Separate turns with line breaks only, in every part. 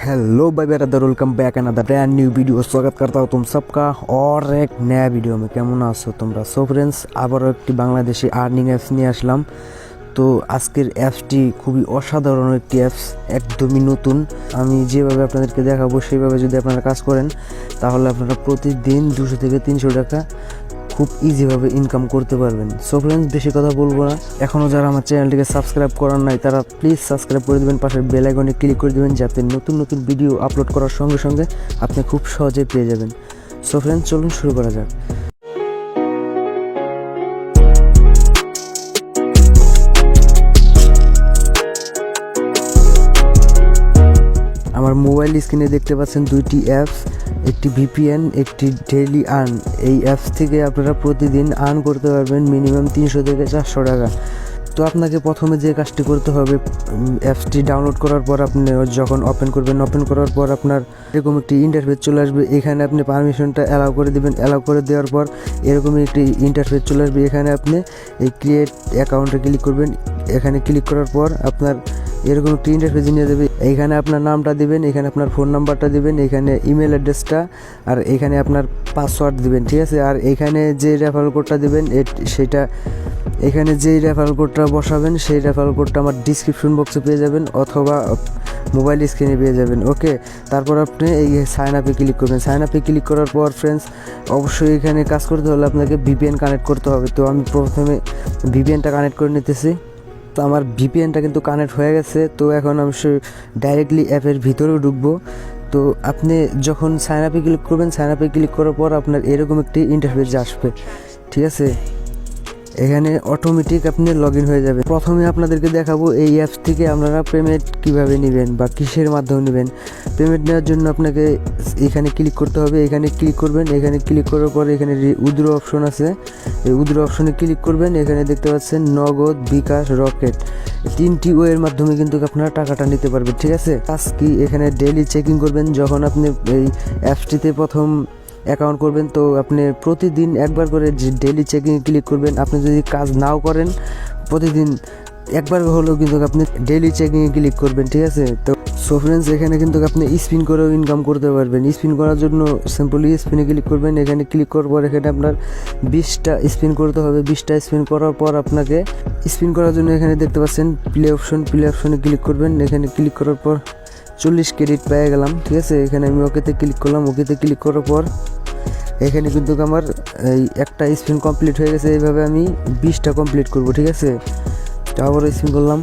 Hello भाई brother, welcome back another brand new video. स्वागत करता हूँ तुम सबका और एक नया वीडियो में। কেমন আছো তোমরা? সো ফ্রেন্ডস, আবারও একটি বাংলাদেশি আর্নিং অ্যাপস নিয়ে আসলাম। তো আজকের অ্যাপসটি খুবই অসাধারণ একটি অ্যাপস, একদমই নতুন। আমি যেভাবে আপনাদেরকে দেখাবো সেইভাবে যদি আপনারা কাজ করেন তাহলে আপনারা প্রতিদিন 200 থেকে 300 টাকা খুব ইজিভাবে ইনকাম করতে পারবেন। সো ফ্রেন্ডস, বেশি কথা বলবো না। এখনও যারা আমার চ্যানেলটিকে সাবস্ক্রাইব করার নাই তারা প্লিজ সাবস্ক্রাইব করে দেবেন, পাশের বেল আইকনে ক্লিক করে দেবেন, যাতে নতুন নতুন ভিডিও আপলোড করার সঙ্গে সঙ্গে আপনি খুব সহজে পেয়ে যাবেন। সো ফ্রেন্ডস, চলুন শুরু করা যাক। আমার মোবাইল স্ক্রিনে দেখতে পাচ্ছেন দুইটি অ্যাপস, একটি ভিপিএন, একটি ডেইলি আর্ন। এই অ্যাপস থেকে আপনারা প্রতিদিন আর্ন করতে পারবেন মিনিমাম 300 থেকে 400 টাকা। তো আপনাকে প্রথমে যে কাজটি করতে হবে, অ্যাপসটি ডাউনলোড করার পর আপনি যখন ওপেন করবেন, ওপেন করার পর আপনার এরকম একটি ইন্টারফেস চলে আসবে। এখানে আপনি পারমিশনটা অ্যালাউ করে দেবেন। অ্যালাউ করে দেওয়ার পর এরকম একটি ইন্টারফেস চলে আসবে। এখানে আপনি এই ক্রিয়েট অ্যাকাউন্টে ক্লিক করবেন। এখানে ক্লিক করার পর আপনার এরকম একটি ইন্টারফেস নিয়ে যাবে। এইখানে আপনার নামটা দিবেন, এখানে আপনার ফোন নাম্বারটা দিবেন, এখানে ইমেল অ্যাড্রেসটা, আর এখানে আপনার পাসওয়ার্ড দিবেন, ঠিক আছে। আর এখানে যে রেফারেল কোডটা দিবেন সেটা, এখানে যেই রেফারেল কোডটা বসাবেন সেই রেফারেল কোডটা আমার ডিসক্রিপশন বক্সে পেয়ে যাবেন অথবা মোবাইল স্ক্রিনে পেয়ে যাবেন। ওকে, তারপর আপনি এই সাইন আপে ক্লিক করবেন। সাইন আপে ক্লিক করার পর ফ্রেন্ডস, অবশ্যই এখানে কাজ করতে হলে আপনাকে ভিপিএন কানেক্ট করতে হবে। তো আমি প্রথমে ভিপিএনটা কানেক্ট করে নিতেছি। তো আমার ভিপিএনটা কিন্তু কানেক্ট হয়ে গেছে। তো এখন আমি ডাইরেক্টলি অ্যাপের ভিতরেও ঢুকবো। তো আপনি যখন সাইন আপে ক্লিক করবেন, সাইন আপে ক্লিক করার পর আপনার এরকম একটি ইন্টারফেস আসবে, ঠিক আছে। এখানে অটোমেটিক আপনি লগ ইন হয়ে যাবে। প্রথমে আপনাদেরকে দেখাবো এই অ্যাপস থেকে আপনারা পেমেন্ট কিভাবে নেবেন বা কিসের মাধ্যমে নেবেন। পেমেন্ট নেওয়ার জন্য আপনাকে এখানে ক্লিক করতে হবে। এখানে ক্লিক করবেন। এখানে ক্লিক করার পর এখানে উইথড্র অপশন আছে, এই উইথড্র অপশনে ক্লিক করবেন। এখানে দেখতে পাচ্ছেন নগদ, বিকাশ, রকেট, 3টি ওয়ের মাধ্যমে কিন্তু আপনারা টাকাটা নিতে পারবেন, ঠিক আছে। কাজ কি, এখানে ডেইলি চেকিং করবেন। যখন আপনি এই অ্যাপসটিতে প্রথম অ্যাকাউন্ট করবেন তো আপনি প্রতিদিন একবার করে ডেইলি চেকিংয়ে ক্লিক করবেন। আপনি যদি কাজ নাও করেন প্রতিদিন একবার হলেও কিন্তু আপনি ডেইলি চেকিংয়ে ক্লিক করবেন, ঠিক আছে। তো সো ফ্রেন্ডস, এখানে কিন্তু আপনি স্পিন করেও ইনকাম করতে পারবেন। স্পিন করার জন্য সিম্পলি স্পিনে ক্লিক করবেন। এখানে ক্লিক করার পর এখানে আপনার 20টা স্পিন করতে হবে। 20টা স্পিন করার পর আপনাকে স্পিন করার জন্য এখানে দেখতে পাচ্ছেন প্লে অপশন, প্লে অপশনে ক্লিক করবেন। এখানে ক্লিক করার পর 40 ক্রেডিট পেয়ে গেলাম, ঠিক আছে। এখানে আমি ওকেতে ক্লিক করলাম। ওকেতে ক্লিক করার পর এখানে কিন্তু আমার এই একটা স্পিন কমপ্লিট হয়ে গেছে। এইভাবে আমি 20টা কমপ্লিট করব, ঠিক আছে। আবার স্পিন করলাম,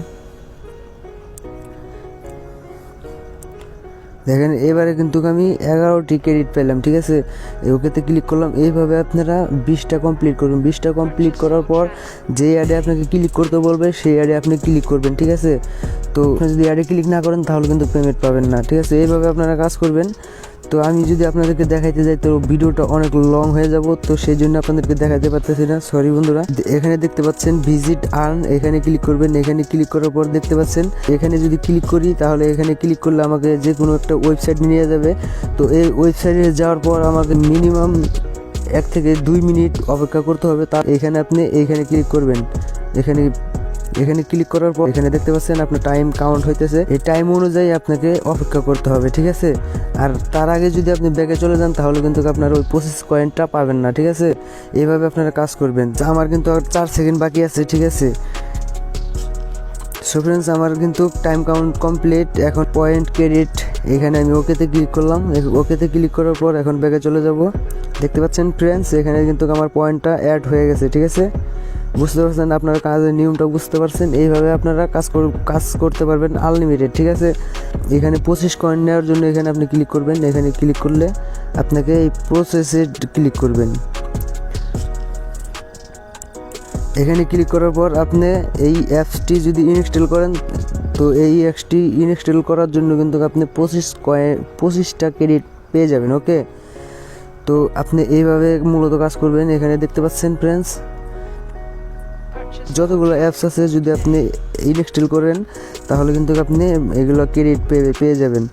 দেখেন এবারে কিন্তু আমি 11টি ক্রেডিট পেলাম, ঠিক আছে। ওকেতে ক্লিক করলাম। এইভাবে আপনারা 20টা কমপ্লিট করবেন। 20টা কমপ্লিট করার পর যে অ্যাডে আপনাকে ক্লিক করতে বলবে সেই অ্যাডে আপনি ক্লিক করবেন, ঠিক আছে। তো যদি অ্যাডে ক্লিক না করেন তাহলে কিন্তু পেমেন্ট পাবেন না, ঠিক আছে। এইভাবে আপনারা কাজ করবেন। তো আমি যদি আপনাদেরকে দেখাইতে যাই তো ভিডিওটা অনেক লং হয়ে যাব, তো সেই জন্য আপনাদেরকে দেখাতে পারতেছি না, সরি বন্ধুরা। এখানে দেখতে পাচ্ছেন ভিজিট আর্ন, এখানে ক্লিক করবেন। এখানে ক্লিক করার পর দেখতে পাচ্ছেন এখানে যদি ক্লিক করি তাহলে এখানে ক্লিক করলে আমাকে যে কোনো একটা ওয়েবসাইট নিয়ে যাবে। তো এই ওয়েবসাইটে যাওয়ার পর আমাকে মিনিমাম 1 থেকে 2 মিনিট অপেক্ষা করতে হবে। তার এখানে আপনি এইখানে ক্লিক করবেন। এখানে ক্লিক করার পর এখানে দেখতে পাচ্ছেন আপনার টাইম কাউন্ট হইতেছে। এই টাইম অনুযায়ী আপনাকে অপেক্ষা করতে হবে, ঠিক আছে। আর তার আগে যদি আপনি ব্যাগে চলে যান তাহলে কিন্তু আপনার ওই 25 কয়েনটা পাবেন না, ঠিক আছে। এইভাবে আপনারা কাজ করবেন। আমার কিন্তু আর 4 সেকেন্ড বাকি আছে, ঠিক আছে। সো ফ্রেন্ডস, আমার কিন্তু টাইম কাউন্ট কমপ্লিট। এখন পয়েন্ট ক্রেডিট, এখানে আমি ওকেতে ক্লিক করলাম। ওকেতে ক্লিক করার পর এখন ব্যাগে চলে যাব। দেখতে পাচ্ছেন ফ্রেন্ডস, এখানে কিন্তু আমার পয়েন্টটা অ্যাড হয়ে গেছে, ঠিক আছে। বুঝতে পারছেন, আপনারা কাজের নিয়মটা বুঝতে পারছেন। এইভাবে আপনারা কাজ করতে পারবেন আনলিমিটেড, ঠিক আছে। এখানে 25 কয়েন নেওয়ার জন্য এখানে আপনি ক্লিক করবেন। এখানে ক্লিক করলে আপনাকে এই প্রসেসে ক্লিক করবেন। এখানে ক্লিক করার পর আপনি এই অ্যাপসটি যদি ইনস্টল করেন তো এই অ্যাপসটি ইনস্টল করার জন্য কিন্তু আপনি 25টা ক্রেডিট পেয়ে যাবেন, ওকে। তো আপনি এইভাবে মূলত কাজ করবেন। এখানে দেখতে পাচ্ছেন ফ্রেন্ডস, যতগুলো অ্যাপস আছে যদি আপনি ইনস্টল করেন তাহলে কিন্তু আপনি এগুলো ক্রেডিট পেয়ে যাবেন,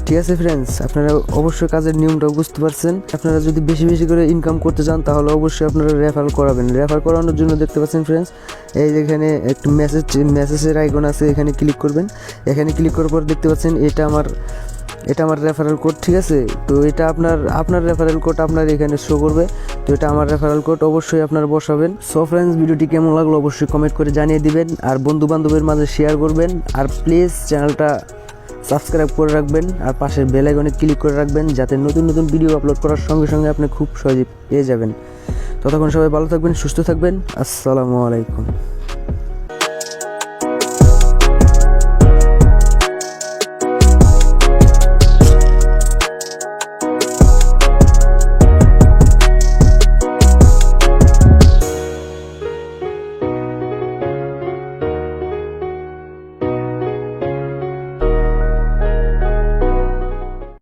ঠিক আছে ফ্রেন্ডস। আপনারা অবশ্যই কাজের নিয়মটা বুঝতে পারছেন। আপনারা যদি বেশি বেশি করে ইনকাম করতে চান তাহলে অবশ্যই আপনারা রেফার করাবেন। রেফার করানোর জন্য দেখতে পাচ্ছেন ফ্রেন্ডস, এই যেখানে একটু মেসেজের আইকন আছে, এখানে ক্লিক করবেন। এখানে ক্লিক করার পর দেখতে পাচ্ছেন এটা আমার এটা আমার রেফারেল কোড, ঠিক আছে। তো এটা আপনার রেফারেল কোড আপনার এখানে শো করবে। তো এটা আমার রেফারেল কোড, অবশ্যই আপনারা বসাবেন। সো ফ্রেন্ডস, ভিডিওটি কেমন লাগলো অবশ্যই কমেন্ট করে জানিয়ে দিবেন, আর বন্ধু বান্ধবের মাঝে শেয়ার করবেন, আর প্লিজ চ্যানেলটা সাবস্ক্রাইব করে রাখবেন, আর পাশের বেল আইকনে ক্লিক করে রাখবেন, যাতে নতুন নতুন ভিডিও আপলোড করার সঙ্গে সঙ্গে আপনি খুব সহজে পেয়ে যাবেন। ততক্ষণ সবাই ভালো থাকবেন, সুস্থ থাকবেন। আসসালামু আলাইকুম।